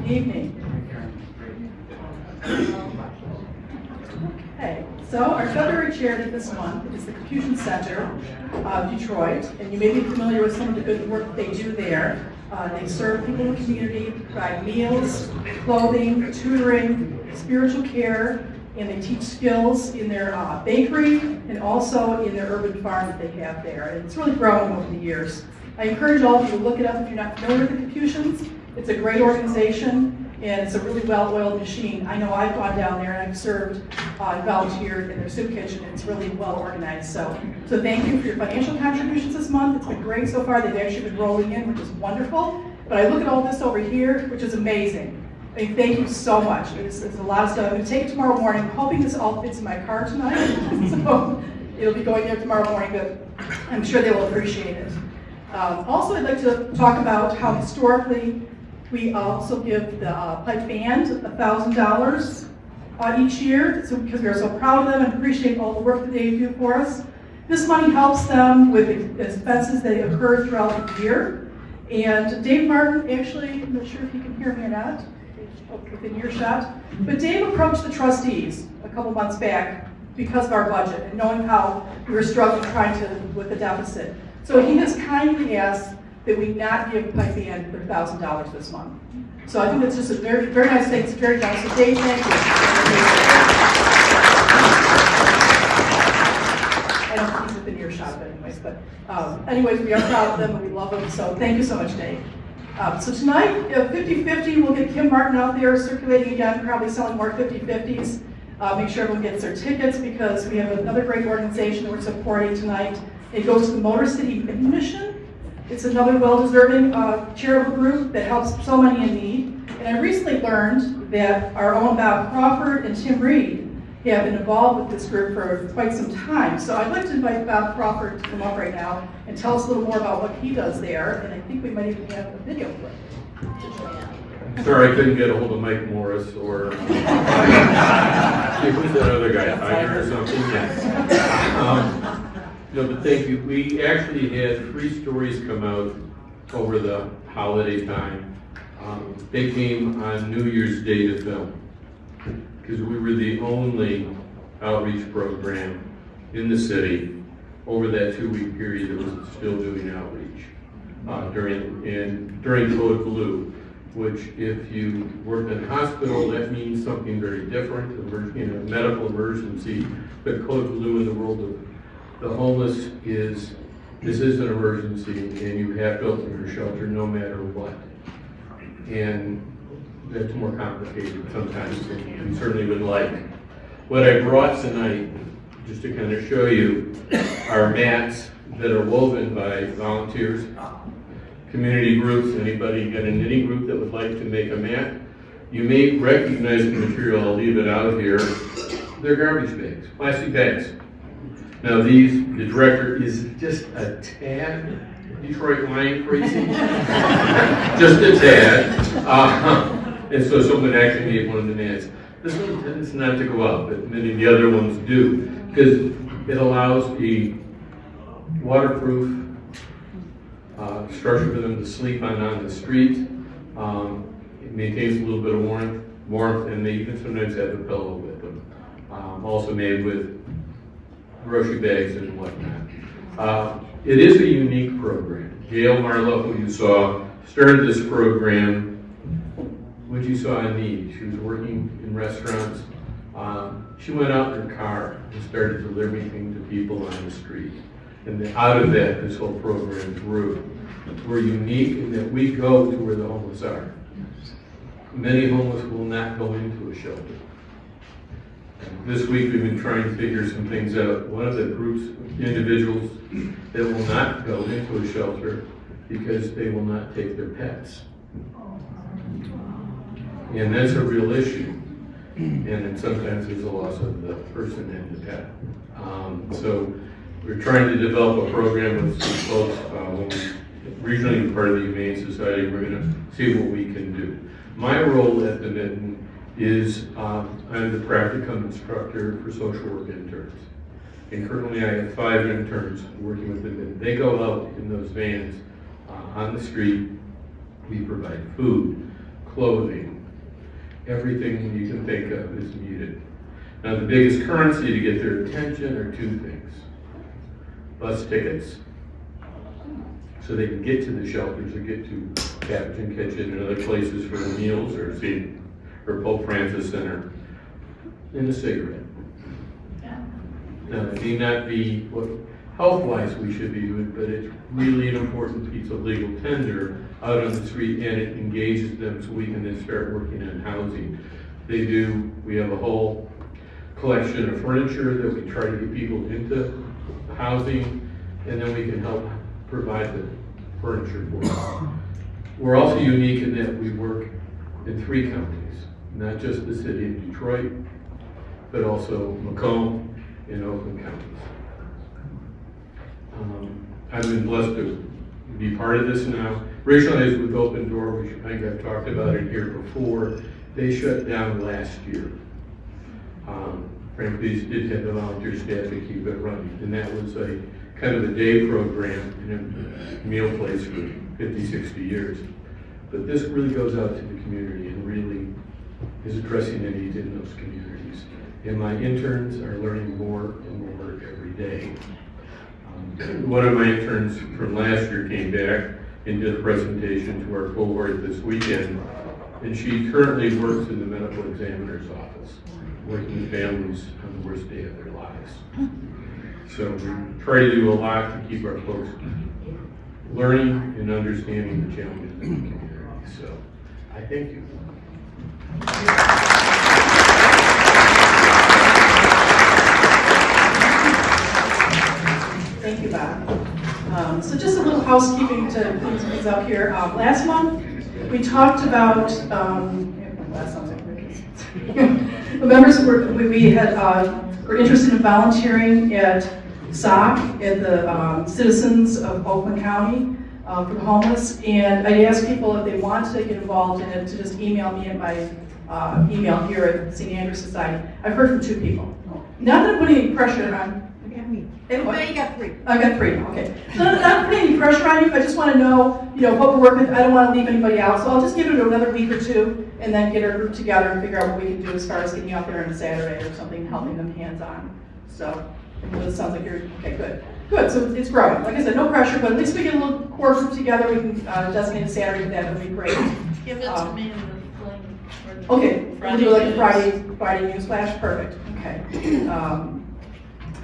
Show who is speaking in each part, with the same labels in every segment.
Speaker 1: evening. Okay, so our February charity this month is the Capuchin Center of Detroit, and you may be familiar with some of the good work that they do there. They serve people in the community, provide meals, clothing, tutoring, spiritual care, and they teach skills in their bakery and also in their urban farm that they have there. And it's really grown over the years. I encourage all of you to look it up if you're not familiar with the Capuchins. It's a great organization, and it's a really well-oiled machine. I know I've gone down there and I've served, volunteered in their soup kitchen, and it's really well organized. So thank you for your financial contributions this month. It's been great so far. They've actually been rolling in, which is wonderful. But I look at all this over here, which is amazing. I mean, thank you so much. It's a lot of stuff. I'm going to take it tomorrow morning. I'm hoping this all fits in my car tonight. So it'll be going there tomorrow morning, but I'm sure they will appreciate it. Also, I'd like to talk about how historically we also give the pipe band $1,000 each year, because we are so proud of them and appreciate all the work that they do for us. This money helps them with expenses that occur throughout the year. And Dave Martin, actually, I'm not sure if you can hear me or not, within earshot, but Dave approached the trustees a couple months back because of our budget and knowing how we were struggling with the deficit. So he has kindly asked that we not give pipe band their $1,000 this month. So I think that's just a very, very nice thing. It's very nice. So Dave, thank you. I don't think he's within earshot, but anyways, we are proud of them and we love them. So thank you so much, Dave. So tonight, 50-50, we'll get Kim Martin out there circulating again, probably selling more 50-50s. Make sure everyone gets their tickets because we have another great organization that we're supporting tonight. It goes to the Motor City Mitten Mission. It's another well-deserving charitable group that helps so many in need. And I recently learned that our own Bob Crawford and Tim Reed have been involved with this group for quite some time. So I'd like to invite Bob Crawford to come up right now and tell us a little more about what he does there. And I think we might even have a video clip.
Speaker 2: Sorry, I couldn't get a hold of Mike Morris or who's that other guy, Tiger or something. No, but thank you. We actually had 3 stories come out over the holiday time. They came on New Year's Day to film because we were the only outreach program in the city over that 2-week period that was still doing outreach during Code Blue, which if you work in a hospital, that means something very different, in a medical emergency. But Code Blue in the world of the homeless this is an emergency, and you have to open your shelter no matter what. And that's more complicated sometimes than you certainly would like. What I brought tonight, just to kind of show you, are mats that are woven by volunteers, community groups. Anybody got a knitting group that would like to make a mat? You may recognize the material, I'll leave it out here. They're garbage bags, plastic bags. Now the director is just a tad Detroit Lion crazy, just a tad. And so someone actually made one of the mats. This one tends not to go out, but many of the other ones do, because it allows the waterproof structure for them to sleep on the street. It maintains a little bit of warmth, and they even sometimes have a pillow with them. Also made with grocery bags and whatnot. It is a unique program. Gail Marlowe, who you saw, started this program when she saw a need. She was working in restaurants. She went out in her car and started delivering things to people on the street. And then out of that, this whole program grew. We're unique in that we go to where the homeless are. Many homeless will not go into a shelter. This week we've been trying to figure some things out. One of the groups, individuals that will not go into a shelter because they will not take their pets. And that's a real issue. And then sometimes there's a loss of the person and the pet. So we're trying to develop a program with some folks. Regionally part of the Humane Society, we're going to see what we can do. My role at the Mitten is I'm the practicum instructor for social work interns. And currently I have 5 interns working with the Mitten. They go out in those vans on the street. We provide food, clothing, everything you can think of is needed. Now, the biggest currency to get their attention are two things. Bus tickets, so they can get to the shelters or get to Capuchin Kitchen and other places for the meals, or Pope Francis Center, and a cigarette. Now, it may not be what health-wise we should be doing, but it's really an important piece of legal tender out on the street, and it engages them so we can then start working on housing. We have a whole collection of furniture that we try to get people into housing, and then we can help provide the furniture for them. We're also unique in that we work in 3 counties, not just the city of Detroit, but also Macomb and Oakland counties. I've been blessed to be part of this now. Originally, I was with Open Door, which I think I've talked about it here before. They shut down last year. Frankly, they did have the volunteer staff to keep it running, and that was a kind of a day program and a meal place for 50, 60 years. But this really goes out to the community and really is addressing the needs in those communities. And my interns are learning more and more every day. One of my interns from last year came back and did a presentation to our cohort this weekend, and she currently works in the medical examiner's office, working with families on the worst day of their lives. So we try to do a lot to keep our folks learning and understanding the challenges in the community. So I thank you.
Speaker 1: Thank you, Bob. So just a little housekeeping to clean some things up here. Last month, we talked about, the members were interested in volunteering at SOC, at the Citizens of Oakland County for the homeless, and I asked people if they wanted to get involved in it to just email me at my email here at St. Andrews Society. I've heard from 2 people. Not that I'm putting any pressure on.
Speaker 3: Everybody got 3.
Speaker 1: I got 3, okay. So not putting any pressure on you, I just want to know, what we're working with. I don't want to leave anybody out, so I'll just give it another week or 2 and then get our group together and figure out what we can do as far as getting out there on a Saturday or something, helping them hands-on. So, it sounds like you're, okay, good. Good, so it's growing. Like I said, no pressure, but at least we get a little core group together, we can designate a Saturday for that, that would be great.
Speaker 3: Give it to me in the link for the
Speaker 1: Okay, we'll do like a Friday newsflash, perfect, okay.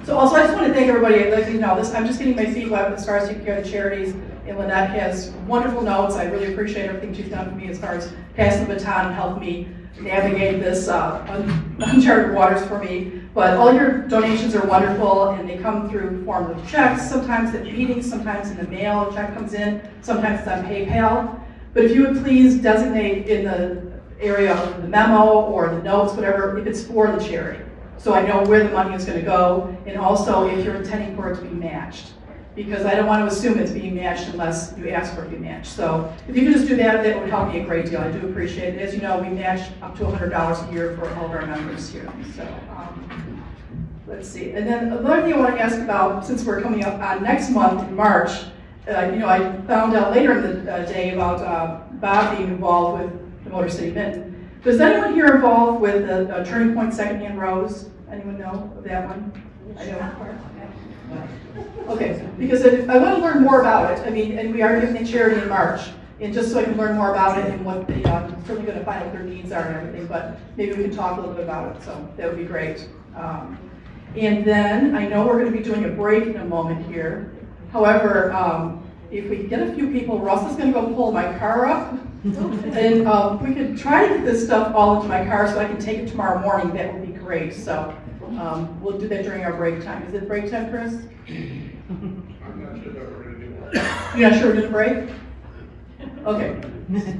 Speaker 1: So also, I just want to thank everybody. Like this, I'm just getting my feet wet as far as taking care of the charities. And Lynette has wonderful notes. I really appreciate everything she's done for me as far as passing the baton and helping me navigate this uncharted waters for me. But all your donations are wonderful, and they come through form of checks. Sometimes at meetings, sometimes in the mail. A check comes in. Sometimes it's on PayPal. But if you would please designate in the area of the memo or the notes, whatever, if it's for the charity. So I know where the money is going to go, and also if you're intending for it to be matched. Because I don't want to assume it's being matched unless you ask for it to be matched. So if you could just do that, that would help me a great deal. I do appreciate it. As you know, we match up to $100 a year for all of our members here. So let's see. And then another thing I want to ask about, since we're coming up on next month in March, I found out later in the day about Bob being involved with the Motor City Mitten. Does anyone here involved with the Turning Point Secondhand Rose? Anyone know of that one? I know. Okay, because I want to learn more about it. And we are giving a charity in March, and just so I can learn more about it and what I'm certainly going to find out what their needs are and everything. But maybe we can talk a little bit about it. So that would be great. And then I know we're going to be doing a break in a moment here. However, if we can get a few people, Russ is going to go pull my car up. And we could try to get this stuff all into my car so I can take it tomorrow morning. That would be great. So we'll do that during our break time. Is it break time, Chris?
Speaker 4: I'm not sure that we're going to do that.
Speaker 1: You're not sure we're going to break? Okay.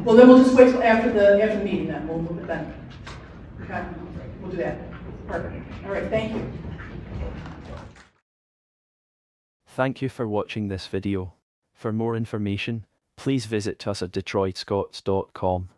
Speaker 1: Well, then we'll just wait till after the meeting then. We'll move it then. Okay? We'll do that. Perfect. All right. Thank you.
Speaker 5: Thank you for watching this video. For more information, please visit us at DetroitScots.com.